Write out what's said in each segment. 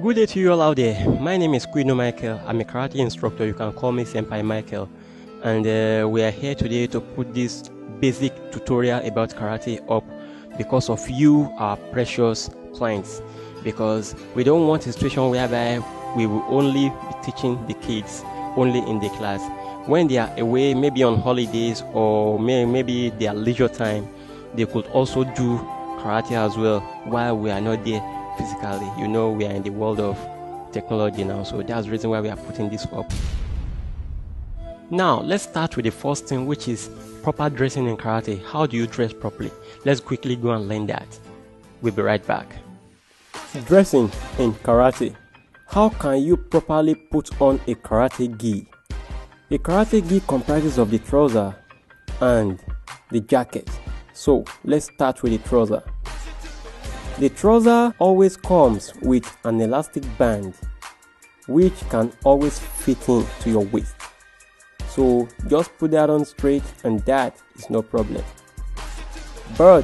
Good day to you all out there. My name is Quino Michael. I'm a karate instructor. You can call me Senpai Michael. And we are here today to put this basic tutorial about karate up because of you, our precious clients. Because we don't want a situation whereby we will only be teaching the kids only in the class. When they are away, maybe on holidays or maybe their leisure time, they could also do karate as well while we are not there physically. You know, we are in the world of technology now, so that's the reason why we are putting this up. Now let's start with the first thing, which is proper dressing in karate. How do you dress properly? Let's quickly go and learn that. We'll be right back. Dressing in karate. How can you properly put on a karate gi? A karate gi comprises of the trouser and the jacket. So let's start with the trouser. The trouser always comes with an elastic band which can always fit in to your waist. So just put that on straight and that is no problem. But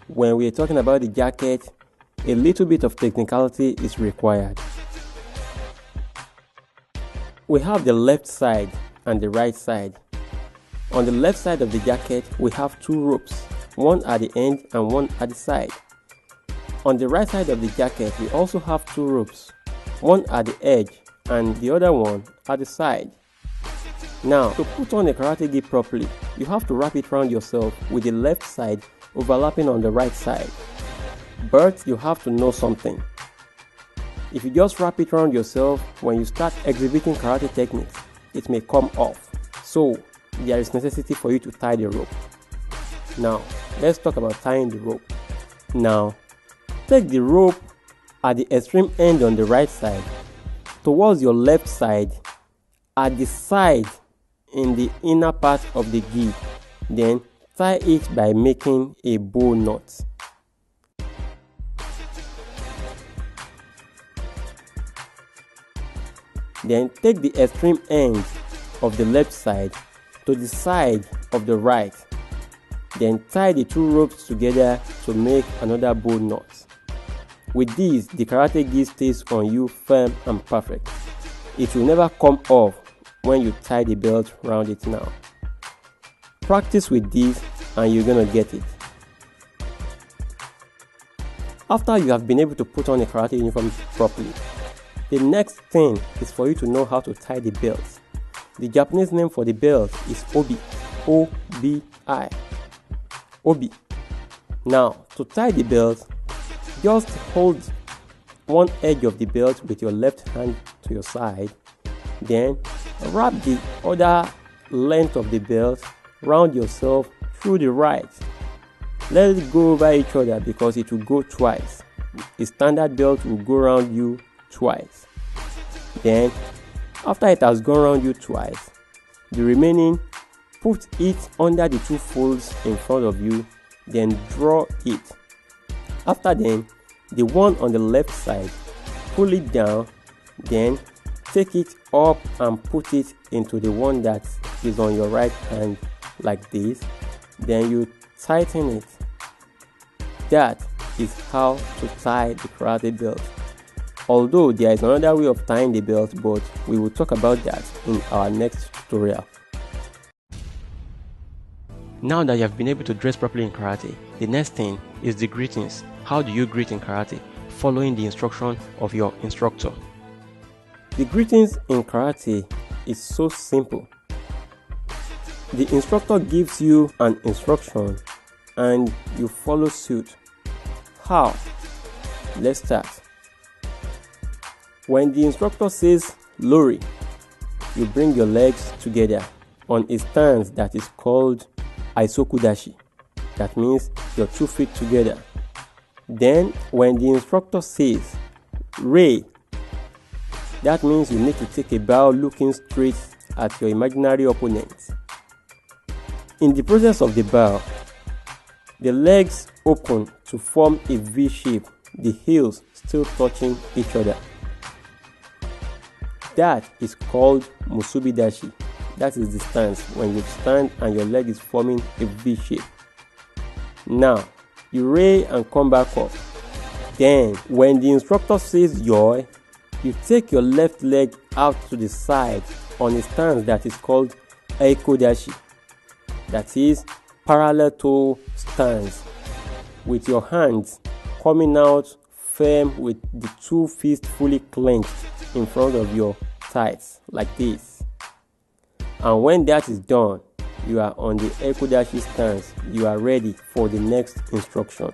when we're talking about the jacket, a little bit of technicality is required. We have the left side and the right side. On the left side of the jacket, we have two ropes, one at the end and one at the side. On the right side of the jacket, we also have two ropes, one at the edge and the other one at the side. Now, to put on a karate gi properly, you have to wrap it around yourself with the left side overlapping on the right side. But you have to know something. If you just wrap it around yourself, when you start exhibiting karate techniques, it may come off. So, there is necessity for you to tie the rope. Now, let's talk about tying the rope. Now, take the rope at the extreme end on the right side towards your left side at the side in the inner part of the gi. Then tie it by making a bow knot. Then take the extreme end of the left side to the side of the right. Then tie the two ropes together to make another bow knot. With this, the karate gi stays on you firm and perfect. It will never come off when you tie the belt around it now. Practice with this and you're gonna get it. After you have been able to put on a karate uniform properly, the next thing is for you to know how to tie the belt. The Japanese name for the belt is obi, O-B-I, obi. Now, to tie the belt, just hold one edge of the belt with your left hand to your side, then wrap the other length of the belt round yourself through the right. Let it go over each other because it will go twice. A standard belt will go around you twice. Then, after it has gone around you twice, the remaining, put it under the two folds in front of you, then draw it. After then, the one on the left side, pull it down, then take it up and put it into the one that is on your right hand like this. Then you tighten it. That is how to tie the karate belt. Although there is another way of tying the belt, but we will talk about that in our next tutorial. Now that you have been able to dress properly in karate, the next thing is the greetings. How do you greet in karate? Following the instruction of your instructor. The greetings in karate is so simple. The instructor gives you an instruction and you follow suit. How? Let's start. When the instructor says lori, you bring your legs together on a stance that is called Aisokudashi. That means your 2 feet together. Then when the instructor says rei, that means you need to take a bow looking straight at your imaginary opponent. In the process of the bow, the legs open to form a V shape, the heels still touching each other. That is called Musubidashi. That is the stance when you stand and your leg is forming a V shape. Now, you rei and come back up. Then, when the instructor says yoi, You take your left leg out to the side on a stance that is called Eikodashi, that is parallel toe stance, with your hands coming out firm with the two fists fully clenched in front of your thighs like this. And when that is done, you are on the Eikodashi stance. You are ready for the next instruction.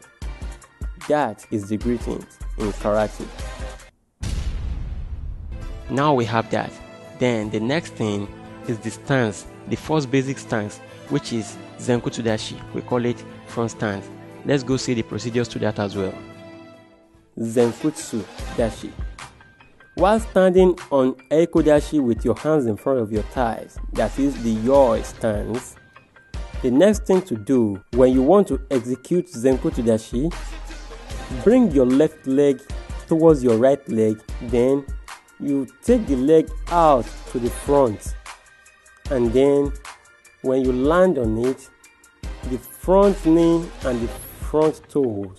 That is the greetings in karate. Now we have that. Then the next thing is the stance, the first basic stance, which is Zenkutsu Dashi. We call it front stance. Let's go see the procedures to that as well. Zenkutsu Dashi. While standing on Eikodashi with your hands in front of your thighs, that is the Yoi stance, the next thing to do when you want to execute Zenkutsu Dashi, bring your left leg towards your right leg, then you take the leg out to the front, and then when you land on it, the front knee and the front toes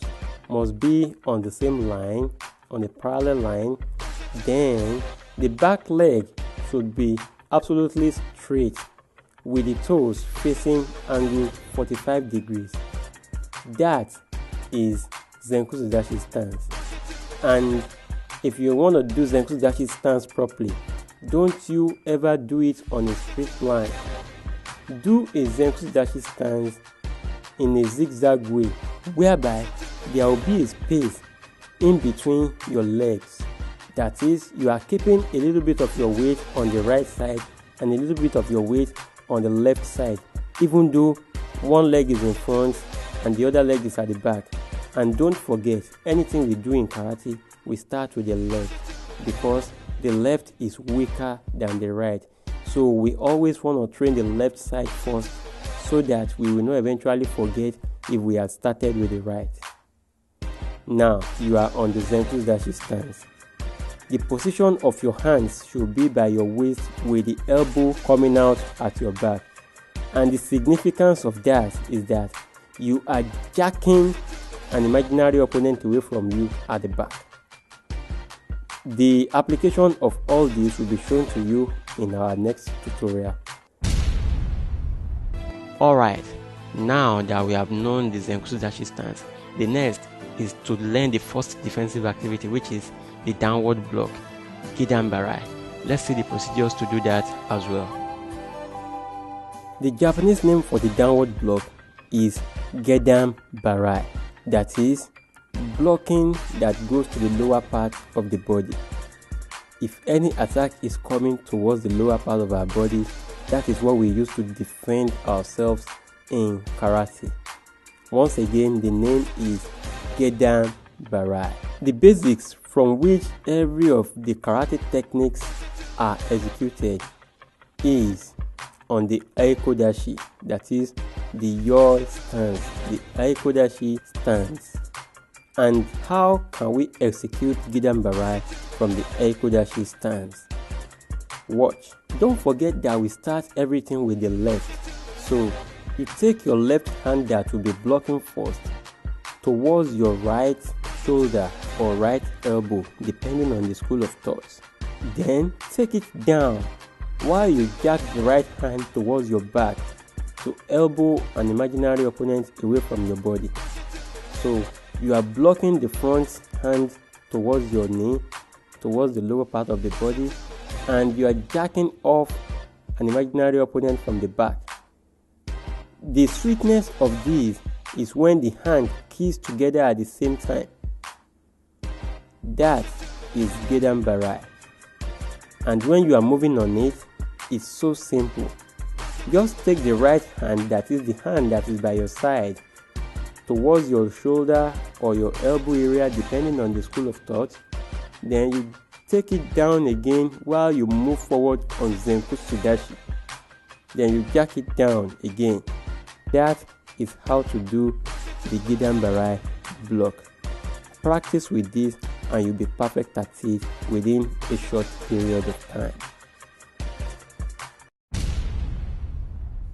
must be on the same line, on a parallel line. Then the back leg should be absolutely straight with the toes facing angle 45 degrees. That is Zenkutsu Dashi stance. And if you want to do Zenkutsu Dashi stance properly, don't you ever do it on a straight line. Do a Zenkutsu Dashi stance in a zigzag way, whereby there will be a space in between your legs. That is, you are keeping a little bit of your weight on the right side and a little bit of your weight on the left side, even though one leg is in front and the other leg is at the back. And don't forget, anything we do in karate, we start with the left, because the left is weaker than the right. So we always want to train the left side first, so that we will not eventually forget if we had started with the right. Now you are on the Zenkutsu Dashi stance. The position of your hands should be by your waist with the elbow coming out at your back. And the significance of that is that you are jacking an imaginary opponent away from you at the back. The application of all this will be shown to you in our next tutorial. Alright, now that we have known the Zenkutsu Dashi stance, the next is to learn the first defensive activity, which is the downward block, Gedan Barai. Let's see the procedures to do that as well. The Japanese name for the downward block is Gedan Barai, that is, blocking that goes to the lower part of the body. If any attack is coming towards the lower part of our body, that is what we use to defend ourselves in karate. Once again, the name is Gedan Barai. The basics from which every of the karate techniques are executed is on the Eikodashi, that is the Yoi stance, the Eikodashi stance. And how can we execute Gedan Barai from the Eikodashi stance? Watch. Don't forget that we start everything with the left. So you take your left hand that will be blocking first towards your right shoulder or right elbow, depending on the school of thought. Then take it down while you jack the right hand towards your back to elbow an imaginary opponent away from your body. So you are blocking the front hand towards your knee, towards the lower part of the body, and you are jacking off an imaginary opponent from the back. The sweetness of this is when the hand keys together at the same time. That is Gedan Barai. And when you are moving on it, it's so simple. Just take the right hand, that is the hand that is by your side, towards your shoulder or your elbow area, depending on the school of thought. Then you take it down again while you move forward on Zenkutsu Dashi. Then you jack it down again. That is how to do the Gedan Barai block. Practice with this and you'll be perfect at it within a short period of time.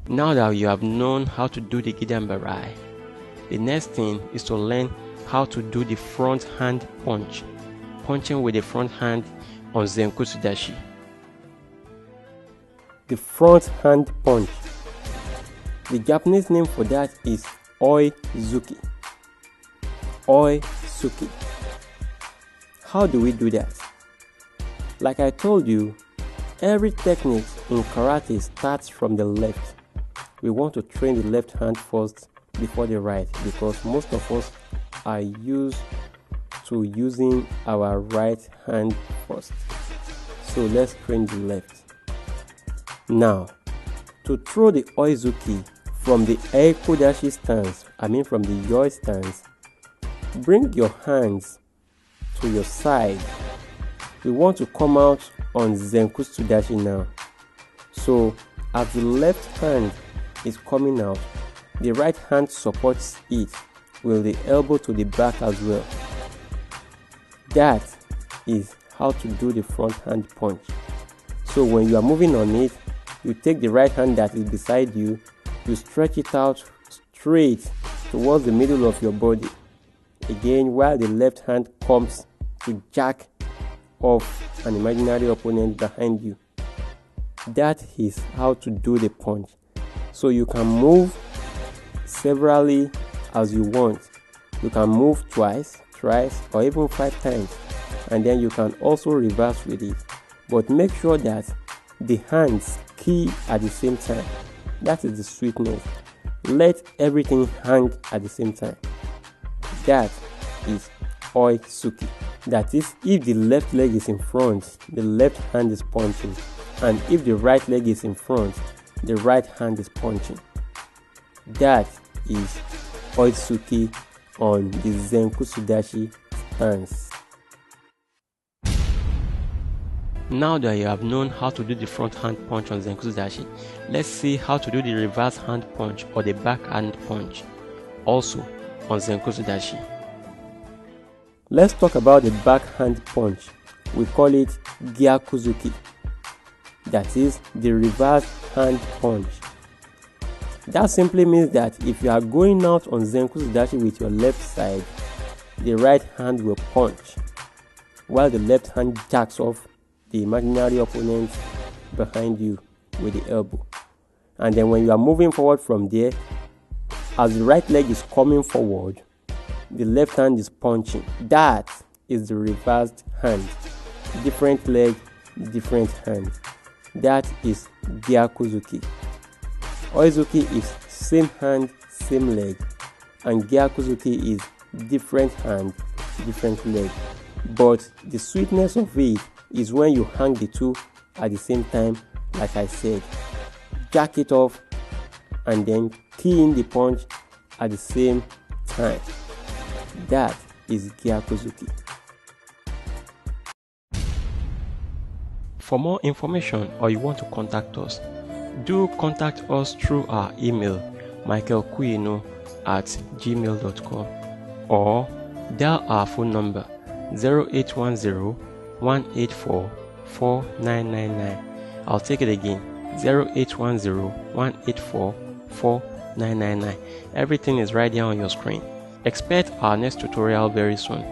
Now that you have known how to do the Gedan Barai, the next thing is to learn how to do the front hand punch. Punching with the front hand on Zenkusu Dashi. The front hand punch. The Japanese name for that is Oizuki. Oizuki. How do we do that? Like I told you, every technique in karate starts from the left. We want to train the left hand first before the right, because most of us are used to using our right hand first. So let's train the left. Now, to throw the Oizuki from the Eikodashi stance, from the Yoi stance, bring your hands to your side. We want to come out on Zenkusu Dashi now. So as the left hand is coming out, the right hand supports it with the elbow to the back as well. That is how to do the front hand punch. So when you are moving on it, you take the right hand that is beside you, you stretch it out straight towards the middle of your body. Again, while the left hand comes to jack off an imaginary opponent behind you. That is how to do the punch. So you can move severally as you want. You can move twice, thrice, or even 5 times, and then you can also reverse with it. But make sure that the hands key at the same time. That is the sweetness. Let everything hang at the same time. That is Oizuki. That is, if the left leg is in front, the left hand is punching, and if the right leg is in front, the right hand is punching. That is Oizuki on the Zenkusu Dashi stance. Now that you have known how to do the front hand punch on Zenkusu Dashi, let's see how to do the reverse hand punch or the back hand punch also on Zenkusu Dashi. Let's talk about the back hand punch. We call it Gyakuzuki. That is the reverse hand punch. That simply means that if you are going out on Zenkusu Dashi with your left side, the right hand will punch, while the left hand jacks off the imaginary opponent behind you with the elbow. And then when you are moving forward from there, as the right leg is coming forward, the left hand is punching. That is the reversed hand. Different leg, different hand. That is Gyakuzuki. Oizuki is same hand, same leg, and Gyakuzuki is different hand, different leg. But the sweetness of it is when you hang the two at the same time, like I said. Jack it off and then key in the punch at the same time. That is Gyakuzuki. For more information or you want to contact us, do contact us through our email michaelquino@gmail.com or dial our phone number 0810-184-4999. I'll take it again, 0810-184-4999. Everything is right there on your screen. Expect our next tutorial very soon,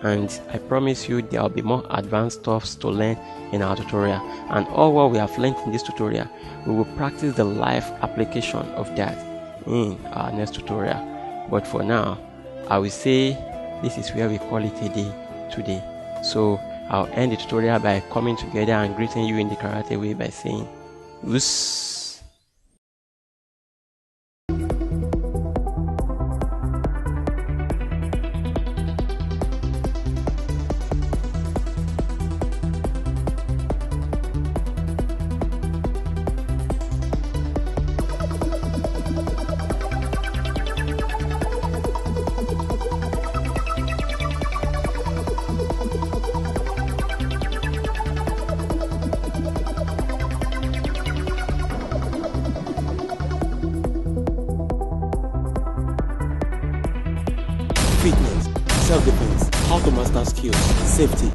and I promise you there will be more advanced stuffs to learn in our tutorial, and all what we have learned in this tutorial, we will practice the live application of that in our next tutorial. But for now, I will say this is where we call it a day today. So I'll end the tutorial by coming together and greeting you in the karate way by saying "Us." Fitness, self-defense, how to master skills, safety,